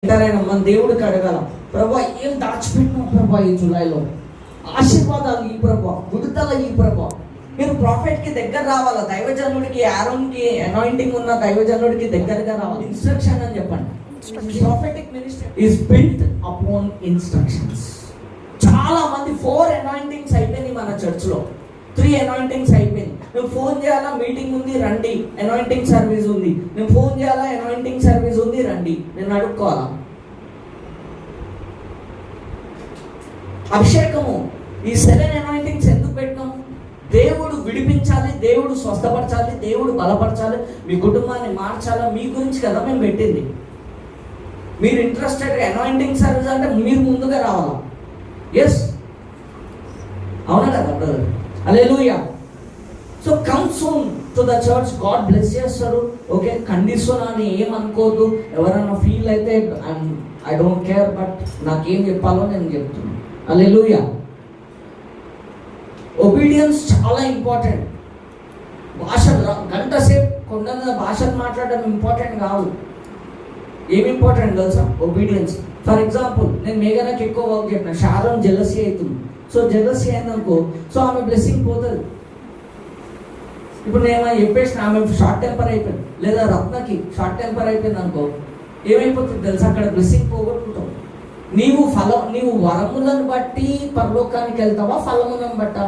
ఎంతరైనా మన దేవుడికి అడగాల, ప్రభా ఏం దాచిపెట్టినావు ప్రభా ఈ జూలైలో, ఆశీర్వాదాలు ఈ ప్రభా, విడుదల ఈ ప్రభా. మీరు ప్రాఫిట్కి దగ్గర రావాలా, దైవజనుడికి ఆరోన్కి అనాయింటింగ్ ఉన్న దైవజనుడికి దగ్గరగా రావాలి. ఇన్స్ట్రక్షన్ అని చెప్పండి. Prophetic ministry is built upon instructions. చాలా మంది 4 అనాయింటింగ్స్ అయిపోయినాయి మన చర్చ్లో, 3 అనాయింటింగ్స్ అయిపోయింది. మేము ఫోన్ చేయాలా, మీటింగ్ ఉంది రండి, అనాయింటింగ్ సర్వీస్ ఉంది. మేము ఫోన్ చేయాలా, అనాయింటింగ్ సర్వీస్ ఉంది రండి, నేను అడుక్కోవాలా. అభిషేకము ఈ 7 అనాయింటింగ్స్ ఎందుకు పెట్టినాం? దేవుడు విడిపించాలి, దేవుడు స్వస్థపరచాలి, దేవుడు బలపరచాలి, మీ కుటుంబాన్ని మార్చాలా, మీ గురించి కదా మేము పెట్టింది. మీరు ఇంట్రెస్టెడ్ అనాయింటింగ్ సర్వీస్ అంటే మీరు ముందుగా రావాలా. ఎస్, అవునా కదా brother? Hallelujah. So come soon to the church. God bless చేస్తారు. ఓకే, కండిషన్ అని ఏమనుకోవద్దు. ఎవరైనా ఫీల్ అయితే ఐ డోంట్ కేర్, బట్ నాకేం చెప్పాలో నేను చెప్తున్నాను. హల్లెలూయా. ఒబీడియన్స్ చాలా ఇంపార్టెంట్. భాష గంట సేపు కొండ భాషలు మాట్లాడడం ఇంపార్టెంట్ కాదు. ఏమి ఇంపార్టెంట్ తెలుసా? ఒబీడియన్స్. ఫర్ ఎగ్జాంపుల్, నేను మేఘనాకి ఎక్కువ వర్క్ చెప్పిన, షారోన్ జెలసీ అవుతుంది. సో జెలసీ అయిందనుకో, సో ఆమె బ్లెస్సింగ్ పోతుంది. ఇప్పుడు నేను ఏమైనా చెప్పేసిన ఆమె షార్ట్ టెంపర్ అయిపోయింది, లేదా రత్నకి షార్ట్ టెంపర్ అయిపోయింది అనుకో, ఏమైపోతుంది తెలుసా? అక్కడ బ్లెస్సింగ్ పోగొట్టుకుంటావు. నీవు వరములను బట్టి పరలోకానికి వెళ్తావా, ఫలములను బట్టా?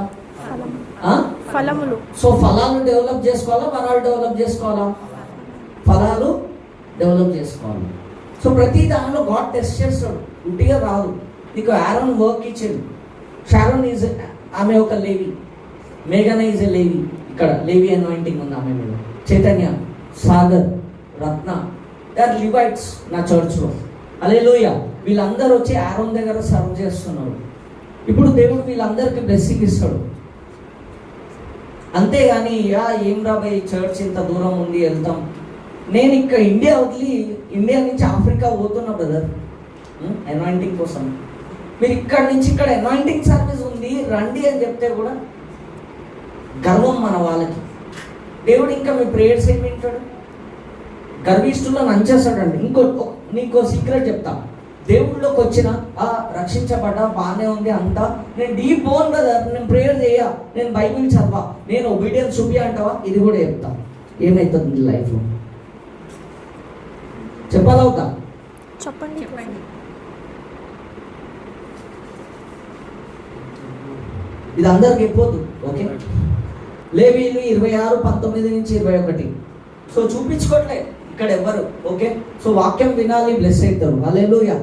ఫలములు. సో ఫలాలు డెవలప్ చేసుకోవాలా, వరాలు డెవలప్ చేసుకోవాలా? ఫలాలు డెవలప్ చేసుకోవాలి. సో ప్రతి దానిలో గాడ్ టెస్ట్ చేస్తాడు, ఉట్టిగా రాదు. నీకు ఆరోన్ వర్క్ ఇచ్చింది. షారోన్ ఈజ్, ఆమె ఒక లేవి. మేఘన ఈజ్ ఎ లేవి. ఇక్కడ లేవి అనాయింటింగ్ ఉంది ఆమె మీద. చైతన్య, సాగర్, రత్న, దే ఆర్ లివైట్స్ నా చర్చ్లో. హల్లెలూయా. వీళ్ళందరూ వచ్చి ఆరోన్ దగ్గర సర్వ్ చేస్తున్నారు. ఇప్పుడు దేవుడు వీళ్ళందరికీ బ్లెస్సింగ్ ఇస్తాడు. అంతేగాని ఏం రాబోయే చర్చ్ ఇంత దూరం ఉంది వెళ్తాం. నేను ఇక్కడ ఇండియా వదిలి ఇండియా నుంచి ఆఫ్రికా పోతున్నా బ్రదర్ అనాయింటింగ్ కోసం. మీరు ఇక్కడ నుంచి ఇక్కడ అనాయింటింగ్ సర్వీస్ ఉంది రండి అని చెప్తే కూడా గర్వం మన వాళ్ళకి. దేవుడు ఇంకా మీ ప్రేయర్స్ ఏమి వింటాడు? గర్విష్ఠుల్లో నంచేస్తాడండి. నీకో సీక్రెట్ చెప్తా. దేవుళ్ళలోకి వచ్చిన రక్షించబడ్డా బాగానే ఉంది అంతా, నేను డీప్ బోన్ బ్రదర్, నేను ప్రేయర్ చేయ, నేను బైబిల్ చదవా, నేను ఒబీడియన్స్ చూపి అంటావా, ఇది కూడా చెప్తా. ఏమవుతుంది లైఫ్లో చెప్పాలవుతా? చెప్పండి. ఇది అందరికి చెప్పొద్దు. ఓకే, లేవీయులు 26:19-21. సో చూపించుకోవట్లే ఇక్కడ ఎవ్వరు. ఓకే, సో వాక్యం వినాలి, బ్లెస్ అవుతారు. హల్లెలూయా.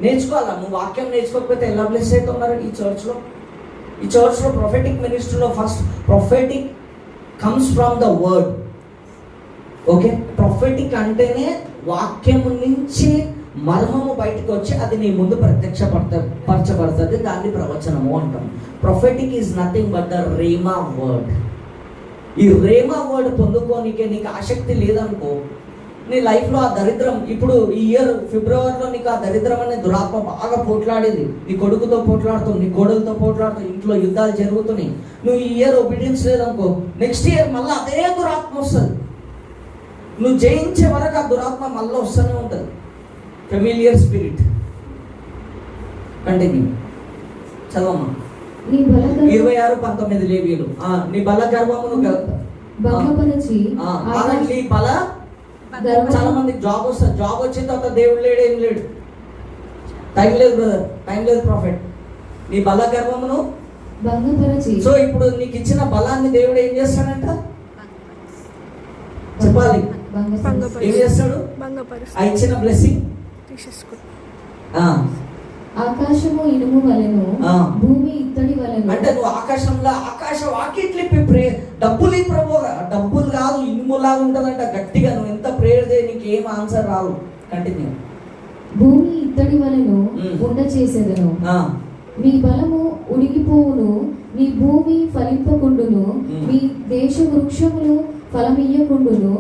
నేర్చుకోవాలా. నువ్వు వాక్యం నేర్చుకోకపోతే ఎలా బ్లెస్ అవుతావు మరి? ఈ చర్చ్లో ప్రొఫెటిక్ మినిస్ట్రీలో first prophetic comes from the word. Okay, prophetic అంటేనే వాక్యం నుంచి మర్మము బయటకు వచ్చి అది నీ ముందు పరచబడుతుంది. దాన్ని ప్రవచనము అంటాం. Prophetic is nothing but the రేమా word. ఈ రేమా వర్డ్ పొందుకోనికే నీకు ఆసక్తి లేదనుకో, నీ లైఫ్లో ఆ దరిద్రం, ఇప్పుడు ఈ ఇయర్ ఫిబ్రవరిలో నీకు ఆ దరిద్రం అనే దురాత్మ బాగా పోట్లాడింది. నీ కొడుకుతో పోట్లాడుతుంది, నీ కోడలతో పోట్లాడుతుంది, ఇంట్లో యుద్ధాలు జరుగుతున్నాయి. నువ్వు ఈ ఇయర్ ఒబీడియన్స్ లేదనుకో, నెక్స్ట్ ఇయర్ మళ్ళీ అదే దురాత్మ వస్తుంది. నువ్వు జయించే వరకు ఆ దురాత్మ మళ్ళీ వస్తూనే ఉంటుంది. Familiar spirit. కంటిన్యూ చదవమ్మా. 26:19 లేవీయులు. నీ బల గర్వమును చాలా మందికి జాబ్ వస్తుంది. జాబ్ వచ్చిన తర్వాత దేవుడు లేడు, ఏం లేడు, టైం లేదు బ్రదర్, టైం లేదు ప్రాఫిట్. నీ బల గర్వమును. సో ఇప్పుడు నీకు ఇచ్చిన బలాన్ని దేవుడు ఏం చేస్తాడంట చెప్పాలి. ఏం చేస్తాడు? ఆ ఇచ్చిన బ్లెస్సింగ్ ఆకాశము ఇనుము వలెను, భూమి ఇత్తడి వలెను. అంటే నువ్వు ఆకాశంలో ఆకాశ వాకిట్లు డబ్బులు ప్రభు, డబ్బులు కాదు ఇనుములాగా ఉంటుందంట గట్టిగా. నువ్వు ఎంత ప్రేయర్ చేయి, నీకు ఏం ఆన్సర్ రాదు. కంటిన్యూ. భూమి ఇత్తడి వలెను ఉండ చేసేదను, మీ బలము ఉడిగిపోవును, మీ భూమి ఫలింపకుండును, మీ దేశ వృక్షములు ఫలమియ్యకుండును.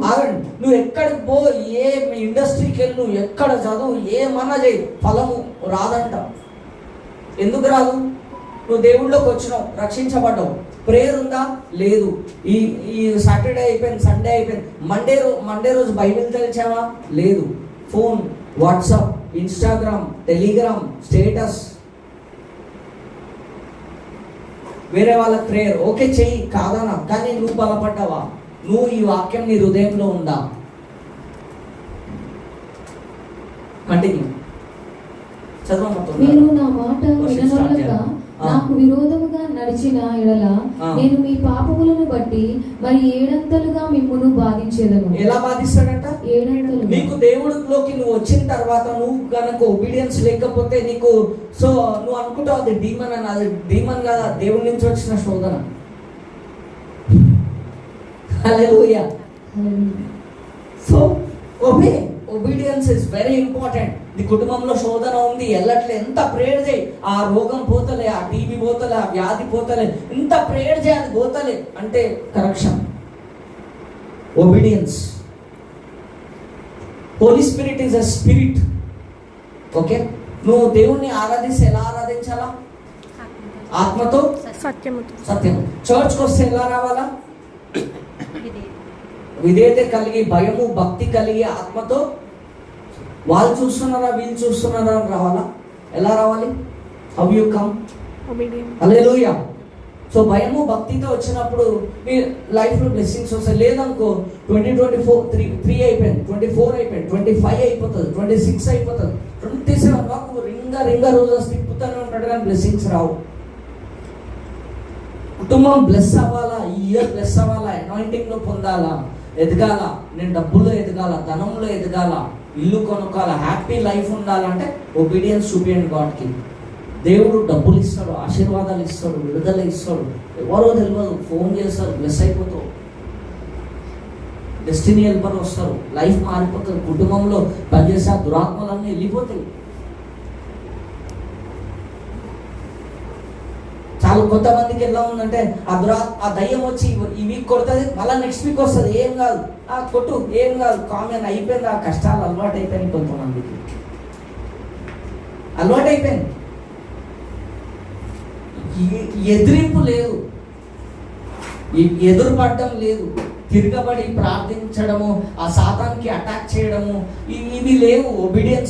నువ్వు ఎక్కడికి పో, ఏ ఇండస్ట్రీకి వెళ్ళి, నువ్వు ఎక్కడ చదువు, ఏమన్నా చేయి, ఫలము రాదంట. ఎందుకు రాదు? నువ్వు దేవుళ్ళలోకి వచ్చినావు, రక్షించబడ్డావు, ప్రేయర్ ఉందా? లేదు. ఈ సాటర్డే అయిపోయింది, సండే అయిపోయింది, మండే రోజు బైబిల్ తెలిసావా? లేదు. Phone, WhatsApp, Instagram, Telegram, status, వేరే వాళ్ళ ప్రేయర్ ఓకే చెయ్యి కాదనా, కానీ నువ్వు బలపడ్డావా? నువ్వు ఈ వాక్యం నీ హృదయంలో ఉందా? కంటిన్యూ మీరు నా మాట విననొల్లక నాకు విరోధముగా నడిచిన ఎడల నేను మీ పాపములను బట్టి మరి ఏడంతలుగా మిమ్మును బాధించేదను. ఎలా బాధిస్తాడంట? ఏడంతలు. నీకు దేవుడిలోకి నువ్వు వచ్చిన తర్వాత నువ్వు కనుక ఒబీడియన్స్ లేకపోతే నీకు సో నువ్వు అనుకుంటావు అది డీమన్ అని. అది డీమన్ కాదా, దేవుడి నుంచి వచ్చిన శోధన. Hallelujah. So obedience is very important. నీ కుటుంబంలో శోధన ఉంది, వెళ్ళట్లే, ఎంత ప్రేయర్ చేయి, ఆ రోగం పోతలే, ఆ టీబీ పోతలే, ఆ వ్యాధి పోతలే, ఎంత ప్రేయర్ చేయి అది పోతలే అంటే correction, obedience. Holy spirit is a spirit. Okay, నువ్వు దేవుణ్ణి ఆరాధిస్తే ఎలా ఆరాధించాలా? ఆత్మతో, సత్యముతో. సత్యం. చర్చ్కి వస్తే ఎలా రావాలా? విధేయత కలిగి, భయము భక్తి కలిగి, ఆత్మతో. వాళ్ళు చూస్తున్నారా వీళ్ళు చూస్తున్నారా అని రావాలా? ఎలా రావాలి? How you come? Hallelujah. So భయము భక్తితో వచ్చినప్పుడు మీ లైఫ్లో బ్లెస్సింగ్స్ వస్తాయి. లేదనుకో 2024 3 అయిపోయింది, 24 అయిపోయింది, 25 అయిపోతుంది, 26 అయిపోతుంది, 27 వరకు రింగా రోజు తిప్పుతూనే ఉంటాడు కానీ బ్లెస్సింగ్స్ రావు. కుటుంబం బ్లెస్ అవ్వాలా, ఈ ఇయర్ బ్లెస్ అవ్వాలా, అనాయింటింగ్లో పొందాలా, ఎదగాల, నేను డబ్బుల్లో ఎదగాల, ధనంలో ఎదగాల, ఇల్లు కొనుక్కోవాలా, హ్యాపీ లైఫ్ ఉండాలంటే ఒబీడియన్స్ చూపించండి గాడ్కి. దేవుడు డబ్బులు ఇస్తాడు, ఆశీర్వాదాలు ఇస్తాడు, విడుదల ఇస్తాడు. ఎవరో తెలియదు, ఫోన్ చేస్తారు, బ్లెస్ అయిపోతావు. డెస్టినీ హెల్పర్ వస్తారు, లైఫ్ మారిపోతుంది. కుటుంబంలో పనిచేసే దురాత్మలన్నీ వెళ్ళిపోతాయి. చాలా కొంతమందికి ఎలా ఉందంటే ఆ దయ్యం వచ్చి ఈ వీక్ కొడుతుంది, మళ్ళీ నెక్స్ట్ వీక్ వస్తుంది, ఏం కాదు, కొట్టు, ఏం కాదు, కామన్ అయిపోయింది. ఆ కష్టాలు అలవాటు అయిపోయింది, కొంతమందికి అలవాటు అయిపోయింది. ఎదిరింపు లేదు, ఎదురుపడడం లేదు, తిరగబడి ప్రార్థించడము, ఆ సాతానికి అటాక్ చేయడము, ఇవి లేవు. ఒబీడియన్స్